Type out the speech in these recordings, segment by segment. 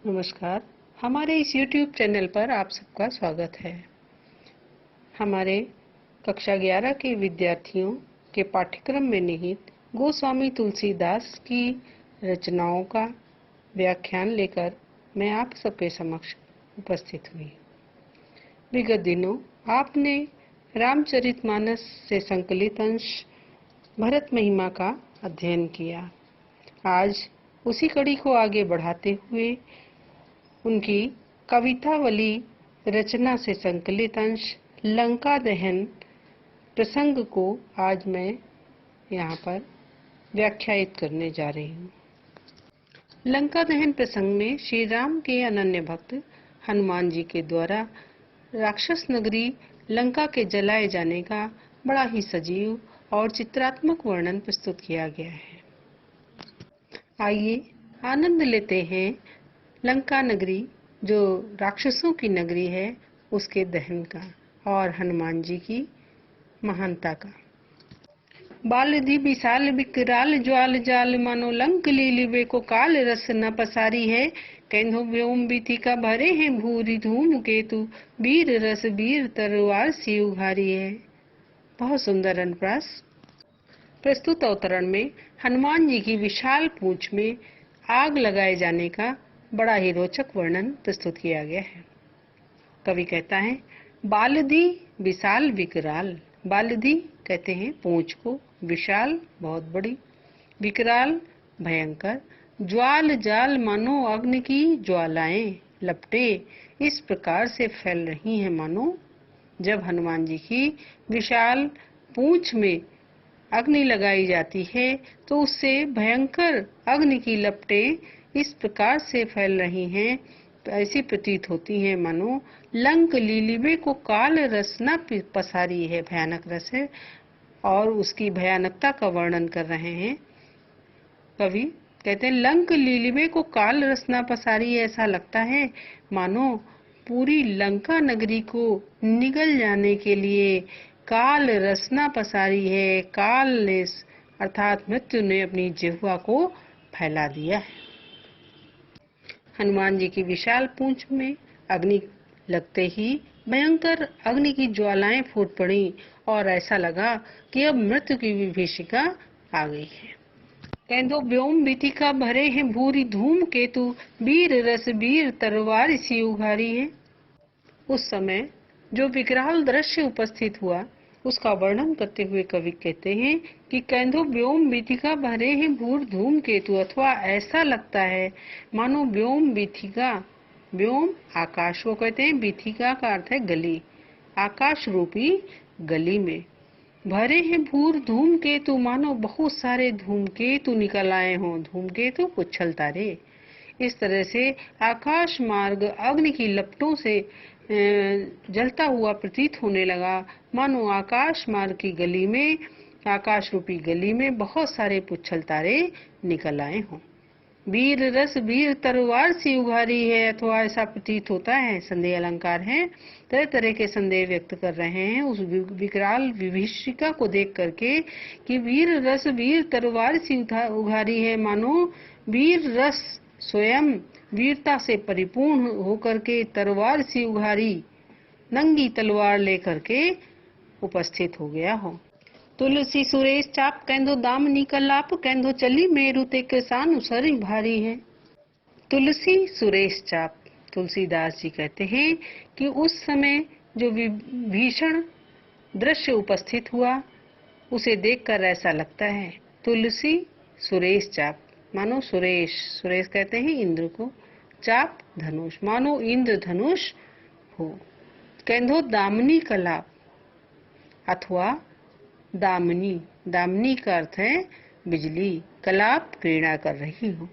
नमस्कार। हमारे इस YouTube चैनल पर आप सबका स्वागत है। हमारे कक्षा 11 के विद्यार्थियों के पाठ्यक्रम में निहित गोस्वामी तुलसीदास की रचनाओं का व्याख्यान लेकर मैं आप सबके समक्ष उपस्थित हुई। विगत दिनों आपने रामचरितमानस से संकलित अंश भरत महिमा का अध्ययन किया। आज उसी कड़ी को आगे बढ़ाते हुए उनकी कवितावली रचना से संकलित अंश लंका दहन प्रसंग को आज मैं यहाँ पर व्याख्यायित करने जा रही हूँ। लंका दहन प्रसंग में श्री राम के अनन्य भक्त हनुमान जी के द्वारा राक्षस नगरी लंका के जलाए जाने का बड़ा ही सजीव और चित्रात्मक वर्णन प्रस्तुत किया गया है। आइए आनंद लेते हैं लंका नगरी जो राक्षसों की नगरी है उसके दहन का और हनुमान जी की महानता का। बालधि विशाल विकराल ज्वाल जाल मानो लंक लीलिबे को काल रस न पसारी है। कैंधो व्योम बीथिका भरे हैं भूरि धूम केतु वीर रस वीर तलवार सी उघारी है। बहुत सुंदर अनुप्रास। प्रस्तुत अवतरण में हनुमान जी की विशाल पूंछ में आग लगाए जाने का बड़ा ही रोचक वर्णन प्रस्तुत किया गया है। कवि कहता है, बालधि विशाल विकराल। बालधि कहते हैं पूंछ को, विशाल बहुत बड़ी, विकराल भयंकर, ज्वाल जाल मानो अग्नि की ज्वालाएं लपटे इस प्रकार से फैल रही हैं मानो जब हनुमान जी की विशाल पूंछ में अग्नि लगाई जाती है तो उससे भयंकर अग्नि की लपटें इस प्रकार से फैल रही हैं, तो ऐसी प्रतीत होती हैं मानो लंक लीलिबे को काल रस न पसारी है। भयानक रस है और उसकी भयानकता का वर्णन कर रहे हैं कवि। कहते हैं लंक लीलिबे को काल रस न पसारी, ऐसा लगता है मानो पूरी लंका नगरी को निगल जाने के लिए काल रसना पसारी है। काल ने अर्थात मृत्यु ने अपनी जिह्वा को फैला दिया है। हनुमान जी की विशाल पूंछ में अग्नि लगते ही भयंकर अग्नि की ज्वालाएं फूट पड़ी और ऐसा लगा कि अब मृत्यु की विभीषिका आ गई है। कैंधो व्योम बीथिका भरे हैं भूरि धूम केतु वीर रस वीर तलवार सी उघारी है। उस समय जो विकराल दृश्य उपस्थित हुआ उसका वर्णन करते हुए कवि कहते हैं कि कैंधो व्योम बीथिका भरे हैं भूर धूम केतु, अथवा ऐसा लगता है मानो व्योम बीथिका, व्योम आकाश को कहते हैं, बीथिका का अर्थ है गली, आकाश रूपी गली में भरे हैं भूर धूम केतु, मानो बहुत सारे धूमकेतु निकल आए हों। धूमकेतु पुच्छल तारे। इस तरह से आकाश मार्ग अग्नि की लपटों से जलता हुआ प्रतीत होने लगा मानो आकाश मार्ग की गली में, आकाश रूपी गली में बहुत सारे पुच्छल तारे निकल आए हों। वीर रस वीर तलवार सी उघारी है, अथवा ऐसा प्रतीत होता है, संदेह अलंकार है, तरह तरह के संदेह व्यक्त कर रहे हैं उस विकराल विभीषिका को देख करके कि वीर रस वीर तलवार सी उघारी है, मानो वीर रस स्वयं वीरता से परिपूर्ण होकर के तलवार सी उघारी नंगी तलवार लेकर के उपस्थित हो गया हो। तुलसी सुरेश चाप कैंधो दामनी कलाप कैंधो चली मेरु ते किसान उसरी भारी है। तुलसी सुरेश चाप, तुलसीदास जी कहते हैं कि उस समय जो भीषण दृश्य उपस्थित हुआ उसे देखकर ऐसा लगता है तुलसी सुरेश चाप मानो सुरेश, सुरेश कहते हैं इंद्र को, चाप धनुष मानो इंद्र धनुष हो। कैंधो दामनी कलाप अथवा दामनी, दामनी का अर्थ है बिजली, कलाप प्रेरणा कर रही हो।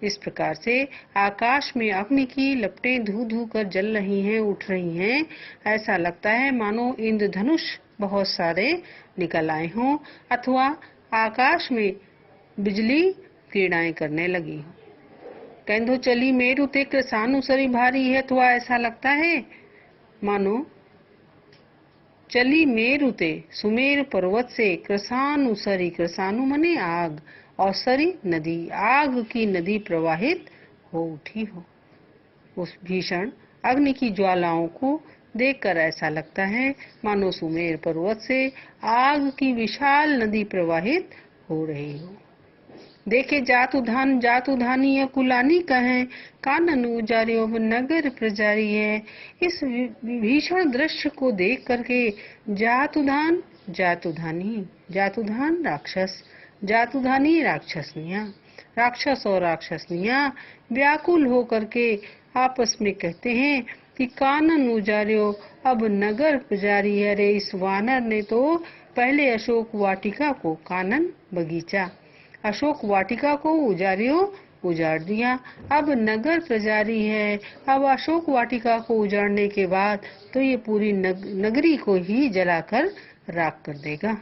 इस प्रकार से आकाश में अग्नि की लपटें धू धू कर जल रही हैं, उठ रही हैं। ऐसा लगता है मानो इंद्रधनुष बहुत सारे निकल आए हों अथवा आकाश में बिजली क्रीड़ाएं करने लगी हो। कैंधो चली मेरु ते कृसानु सरी भारी है, तो ऐसा लगता है मानो चली मेरु ते सुमेर पर्वत से कृसानु सरी, कृसानु मने आग और सरी नदी, आग की नदी प्रवाहित हो उठी हो। उस भीषण अग्नि की ज्वालाओं को देखकर ऐसा लगता है मानो सुमेर पर्वत से आग की विशाल नदी प्रवाहित हो रही हो। देखे जातु धानी कुलानी कहें, कानन उजारियो नगर प्रजारी है। इस भीषण दृश्य को देख करके जातु धान राक्षस, जातुधानी राक्षसनियां, राक्षस और राक्षसनियां व्याकुल होकर के आपस में कहते हैं कि कानन उजारियो अब नगर पुजारी है। रे इस वानर ने तो पहले अशोक वाटिका को, कानन बगीचा, अशोक वाटिका को उजाड़ दिया, अब नगर प्रजारी है। अब अशोक वाटिका को उजाड़ने के बाद तो ये पूरी नगरी को ही जलाकर राख कर देगा।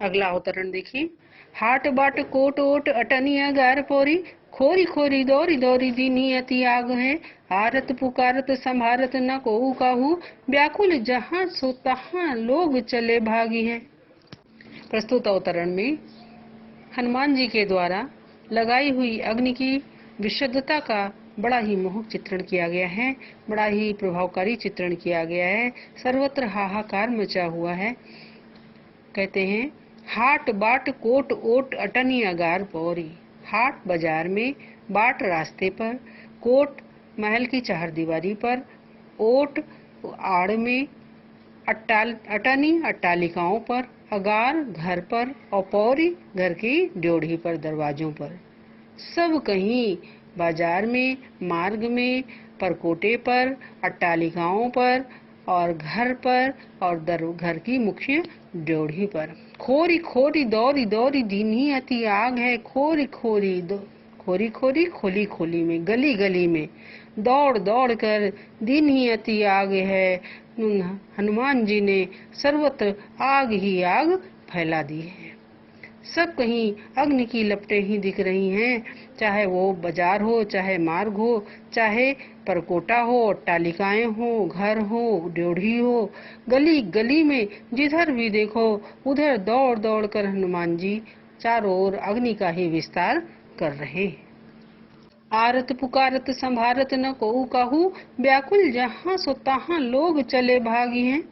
अगला अवतरण देखिए। हाट बाट कोट ओट अटनिया गार पोरी, खोरी खोरी दौरी दौरी दीनी अति आग है। आरत पुकारत संभारत न को काहू, व्याकुल जहाँ सो तहाँ लोग चले भागी हैं। प्रस्तुत अवतरण में हनुमान जी के द्वारा लगाई हुई अग्नि की विशुद्धता का बड़ा ही मोहक चित्रण किया गया है, बड़ा ही प्रभावकारी चित्रण किया गया है। सर्वत्र हाहाकार मचा हुआ है। कहते हैं हाट बाट कोट ओट अटनी अगार पौरी। हाट बाजार में, बाट रास्ते पर, कोट महल की चारदीवारी पर, ओट आड़ में, अटनी अट्टालिकाओं पर, अगार घर पर और पौरी घर की ड्योढ़ी पर, दरवाजों पर, सब कहीं बाजार में, मार्ग में, परकोटे पर, अट्टालिकाओं पर और घर पर और घर की मुख्य ड्योढ़ी पर। खोरी खोरी दौरी दौरी दीनी अति आग है। खोरी खोरी खोरी खोरी खोली खोली में, गली गली में दौड़ दौड़ कर दिन ही अति आग है। हनुमान जी ने सर्वत्र आग ही आग फैला दी है। सब कहीं अग्नि की लपटें ही दिख रही हैं, चाहे वो बाजार हो, चाहे मार्ग हो, चाहे परकोटा हो, अट्टालिकाएं हो, घर हो, ड्योढ़ी हो, गली गली में जिधर भी देखो उधर दौड़ दौड़ कर हनुमान जी चारों ओर अग्नि का ही विस्तार कर रहे हैं। आरत पुकारत संभारत न को काहू, व्याकुल जहाँ सो तहाँ लोग चले भागी हैं।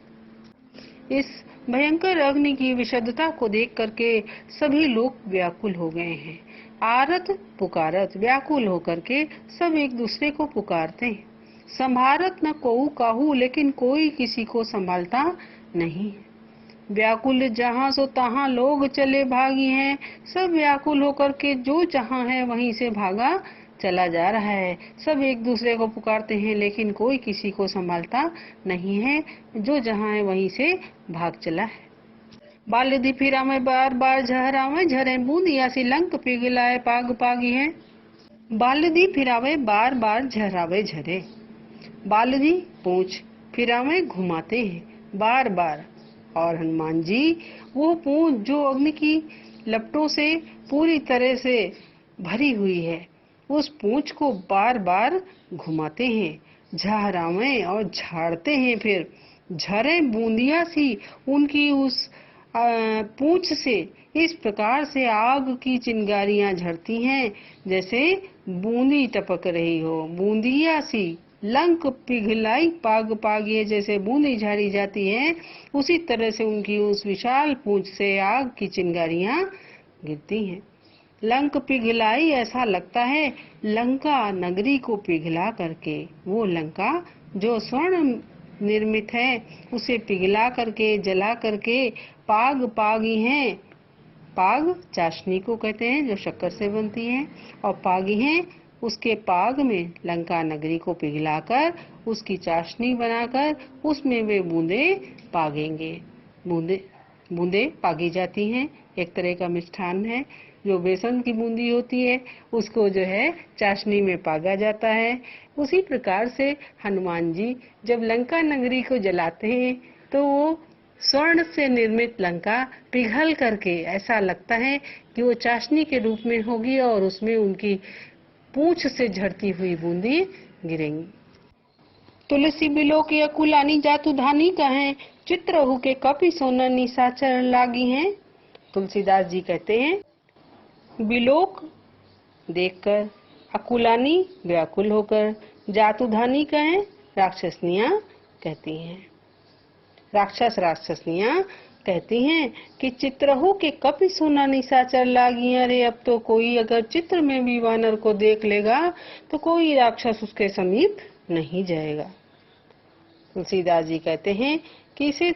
इस भयंकर अग्नि की विशुद्धता को देख करके सभी लोग व्याकुल हो गए हैं। आरत पुकारत, व्याकुल होकर के सब एक दूसरे को पुकारते हैं। संभारत न को काहू, लेकिन कोई किसी को संभालता नहीं। व्याकुल जहाँ सो तहाँ लोग चले भागी हैं। सब व्याकुल होकर के जो जहाँ है वहीं से भागा चला जा रहा है। सब एक दूसरे को पुकारते हैं लेकिन कोई किसी को संभालता नहीं है, जो जहाँ है वहीं से भाग चला है। बालदी फिरा में बार बार झहरा में झरे, बूंदिया सी लंक पिघलाए पाग पागी है। बालदी फिरावे बार बार झहरावे झरे, बालदी पूंछ फिरावे घुमाते हैं बार बार, और हनुमान जी वो पूंछ जो अग्नि की लपटों से पूरी तरह से भरी हुई है, उस पूंछ को बार बार घुमाते हैं, झहरावे और झाड़ते हैं। फिर झरे बूंदिया सी उनकी उस पूंछ से इस प्रकार से आग की चिंगारियां झड़ती हैं जैसे बूंदी टपक रही हो। बूंदिया सी लंक पिघलाई पाग पागी, जैसे बूंदी झाड़ी जाती है उसी तरह से उनकी उस विशाल पूंछ से आग की चिंगारियां गिरती हैं। लंक पिघलाई, ऐसा लगता है लंका नगरी को पिघला करके, वो लंका जो स्वर्ण निर्मित है उसे पिघला करके जला करके पाग पागी हैं। पाग चाशनी को कहते हैं जो शक्कर से बनती है, और पागी हैं उसके पाग में लंका नगरी को पिघलाकर उसकी चाशनी बनाकर उसमें वे बूंदे पागेंगे। बूंदे पागी जाती हैं, एक तरह का मिष्ठान है जो बेसन की बूंदी होती है, उसको जो है चाशनी में पागा जाता है। उसी प्रकार से हनुमान जी जब लंका नगरी को जलाते हैं तो वो स्वर्ण से निर्मित लंका पिघल करके ऐसा लगता है कि वो चाशनी के रूप में होगी और उसमें उनकी पूंछ से झड़ती हुई बूंदी गिरेंगी। तुलसी बिलो की अकुलानी जातु धानी कहें, चित्रहु के कपि सोना निशाचर लागी हैं। तुलसीदास जी कहते हैं बिलोक देखकर, अकुलानी व्याकुल होकर, जातुधानी कहें राक्षसनियां कहती हैं। राक्षसनियां कहती हैं कि चित्रहु के कपि सोना निशाचर लागी। अरे अब तो कोई अगर चित्र में भी वानर को देख लेगा तो कोई राक्षस उसके समीप नहीं जाएगा। तुलसीदास जी कहते हैं कि इसे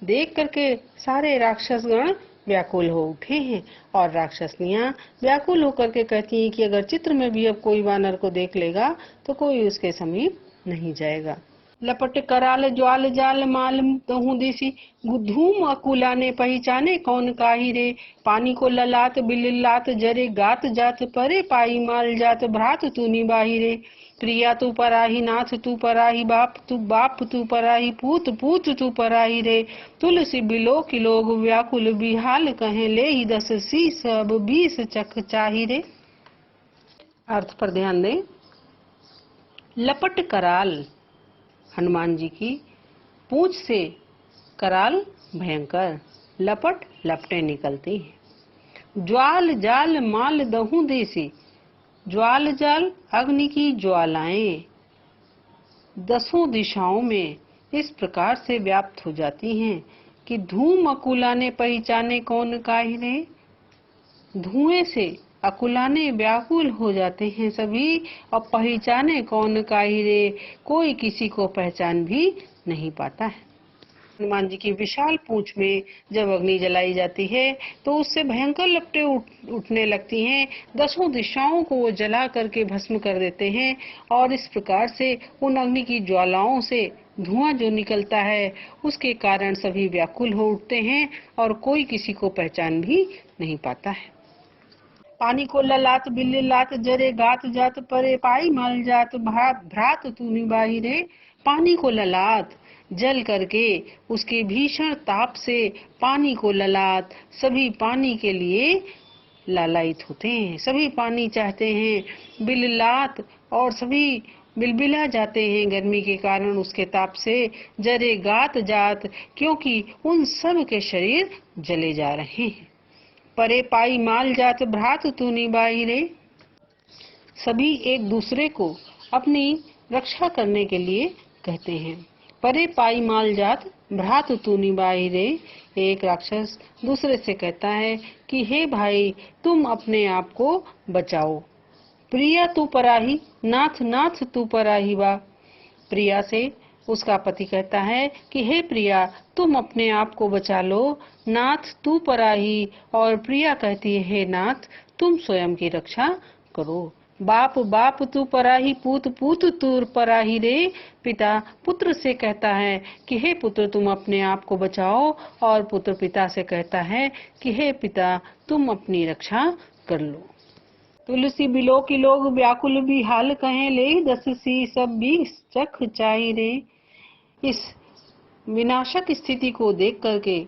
देख करके सारे राक्षसगण व्याकुल हो उठे हैं और राक्षसनियां व्याकुल होकर के कहती हैं कि अगर चित्र में भी अब कोई वानर को देख लेगा तो कोई उसके समीप नहीं जाएगा। लपट कराल ज्वाल जाल माल तहु देसी धूम अकुला ने पहचाने कौन काही रे। पानी को ललात बिल्लात जरे गात जात परे पाई माल जात भ्रात तू निबाही रे। प्रिया तू पराही नाथ तू पराही बाप तू पराही पूत तू पराही रे। तुलसी बिलो की लोग व्याकुल बिहाल कहें ले ही 10 शीस अब 20 चख चाही रे। अर्थ पर ध्यान दें। लपट कराल हनुमान जी की पूंछ से कराल भयंकर, लपट लपटें निकलती हैं। ज्वाल जाल माल दहु देसी, ज्वाल जाल अग्नि की ज्वालाएं 10 दिशाओं में इस प्रकार से व्याप्त हो जाती हैं कि धूम अकुलाने पहचाने कौन काही रे। धुएं से अकुलाने व्याकुल हो जाते हैं सभी और पहचाने कौन काही रे, कोई किसी को पहचान भी नहीं पाता है। हनुमान जी की विशाल पूंछ में जब अग्नि जलाई जाती है तो उससे भयंकर लपटें उठने लगती हैं। 10 दिशाओं को वो जला करके भस्म कर देते हैं और इस प्रकार से उन अग्नि की ज्वालाओं से धुआं जो निकलता है उसके कारण सभी व्याकुल हो उठते हैं और कोई किसी को पहचान भी नहीं पाता है। पानी को ललात बिल्लात जरे गात जात परे पाई माल जात भ्रात तू निबाही रे। पानी को ललात जल करके उसके भीषण ताप से पानी को ललात, सभी पानी के लिए लालायित होते हैं, सभी पानी चाहते हैं। बिल्लात और सभी बिलबिला जाते हैं गर्मी के कारण उसके ताप से। जरे गात जात क्योंकि उन सब के शरीर जले जा रहे हैं। परे पाई माल जात भ्रात तू निबाही रे। सभी एक दूसरे को अपनी रक्षा करने के लिए कहते हैं। परे पाई माल जात भ्रात तू निबाही रे। एक राक्षस दूसरे से कहता है कि हे भाई तुम अपने आप को बचाओ। प्रिया तू पराही नाथ तू पराही बा। प्रिया से उसका पति कहता है कि हे प्रिया तुम अपने आप को बचा लो, नाथ तू पराही। और प्रिया कहती है हे नाथ तुम स्वयं की रक्षा करो। बाप तू पराही पूत तू पराही रे। पिता पुत्र से कहता है कि हे पुत्र तुम अपने आप को बचाओ और पुत्र पिता से कहता है कि हे पिता तुम अपनी रक्षा कर लो। तुलसी बिलो की लोग व्याकुल भी हाल कहें ले 10 शीस अब 20 चख चाही रे। इस विनाशक स्थिति को देख करके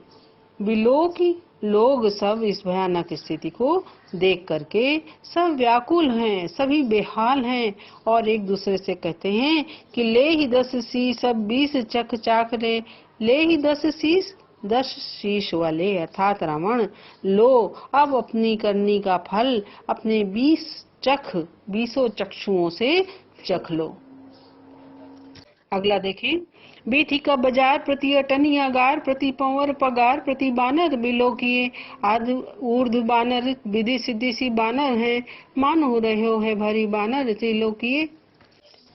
बिलो की लोग सब इस भयानक स्थिति को देख करके सब व्याकुल हैं, सभी बेहाल हैं और एक दूसरे से कहते हैं कि ले ही 10 शीस अब 20 चख चाख रे। ले ही 10 शीस 10 शीश वाले अर्थात रावण लो अब अपनी करनी का फल अपने 20 चक्षुओं से चख लो। अगला देखें। बीथी का बाजार प्रति अटनी अगार प्रति पंवर पगार प्रति बानर बिलो किए आद ऊर्ध बानर विधि सिद्धि सी बानर है मान हो रहे हो है भरी बानर त्रिलो किए।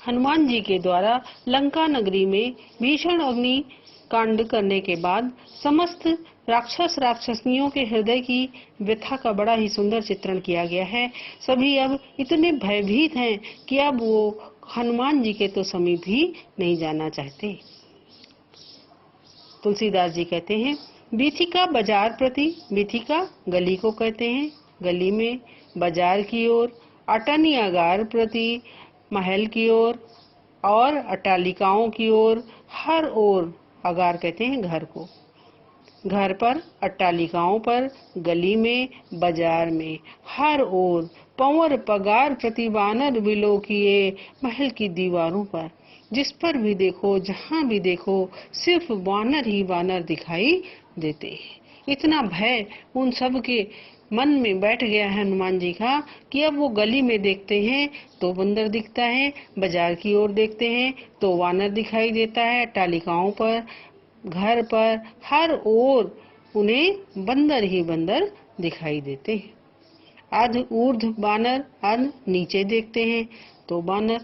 हनुमान जी के द्वारा लंका नगरी में भीषण अग्नि कांड करने के बाद समस्त राक्षसनियों के हृदय की व्यथा का बड़ा ही सुंदर चित्रण किया गया है। सभी अब इतने भयभीत हैं कि अब वो हनुमान जी के तो समीप ही नहीं जाना चाहते। तुलसीदास जी कहते हैं बीथिका बाजार प्रति, बीथिका गली को कहते हैं, गली में बाजार की ओर, अटनी अगार प्रति महल की ओर और अट्टालिकाओं की ओर, हर ओर अगार कहते हैं घर को, घर पर, अट्टालिकाओं पर, गली में, बाजार में, हर ओर पंवर पगार प्रति बानर बिलो किए, महल की दीवारों पर जिस पर भी देखो जहाँ भी देखो सिर्फ वानर ही वानर दिखाई देते हैं। इतना भय उन सब के मन में बैठ गया है हनुमान जी का कि अब वो गली में देखते हैं तो बंदर दिखता है, बाजार की ओर देखते हैं तो वानर दिखाई देता है, तालिकाओं पर, घर पर, हर ओर उन्हें बंदर ही बंदर दिखाई देते हैं। अध ऊर्ध्व बानर, अध नीचे देखते हैं तो बानर,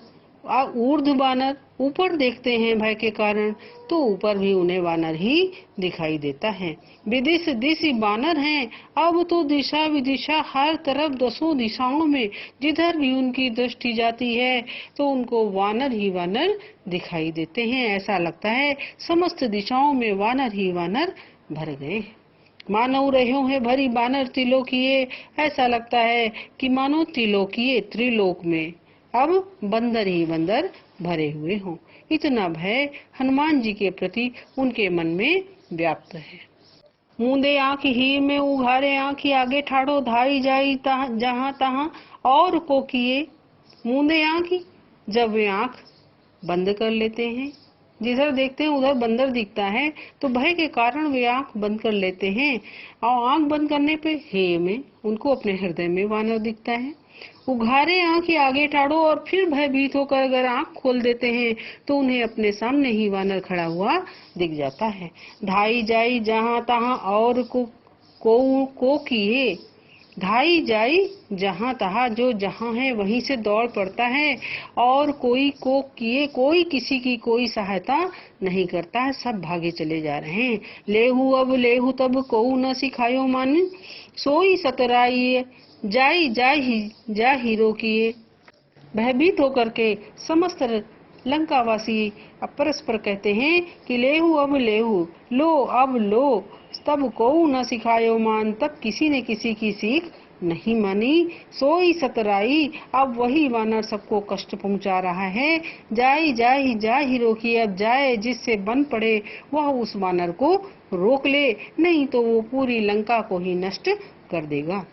ऊर्ध्व बानर ऊपर देखते हैं भय के कारण तो ऊपर भी उन्हें वानर ही दिखाई देता है। विदिश दिशि बानर हैं, अब तो दिशा विदिशा हर तरफ दसों दिशाओं में जिधर भी उनकी दृष्टि जाती है तो उनको वानर ही वानर दिखाई देते हैं। ऐसा लगता है समस्त दिशाओं में वानर ही वानर भर गए। मानो रहो है भरी बानर त्रिलोकीय, ऐसा लगता है कि मानो त्रिलोकीय त्रिलोक में अब बंदर ही बंदर भरे हुए हों। इतना भय हनुमान जी के प्रति उनके मन में व्याप्त है। मूंदे आँख ही में उघारे आँखी आगे ठाड़ो, धाई जाई जहाँ तहाँ और को किए। मूंदे आँखी, जब वे आँख बंद कर लेते हैं, जिधर देखते हैं उधर बंदर दिखता है तो भय के कारण वे आंख बंद कर लेते हैं और आंख बंद करने पे हे में उनको अपने हृदय में वानर दिखता है। उघारे आंखें आगे टाड़ो और फिर भयभीत होकर अगर आंख खोल देते हैं तो उन्हें अपने सामने ही वानर खड़ा हुआ दिख जाता है। ढाई जाई जहाँ तहाँ और को किए, ढाई जाई जहाँ तहाँ, जो जहाँ है वहीं से दौड़ पड़ता है और कोई को किए, कोई किसी की कोई सहायता नहीं करता है, सब भागे चले जा रहे हैं। लेहू अब लेहू तब कोऊ न सिखायो मान, सोई सतराई जाई जा हीरो किए। भयभीत होकर के समस्त लंकावासी परस्पर कहते हैं कि लेहू अब लेहू, लो अब लो, तब कोऊ न सिखायो मान, तब किसी ने किसी की सीख नहीं मानी। सोई सतराई, अब वही वानर सबको कष्ट पहुंचा रहा है। जाई जा हीरो की, अब जाए जिससे बन पड़े वह उस वानर को रोक ले, नहीं तो वो पूरी लंका को ही नष्ट कर देगा।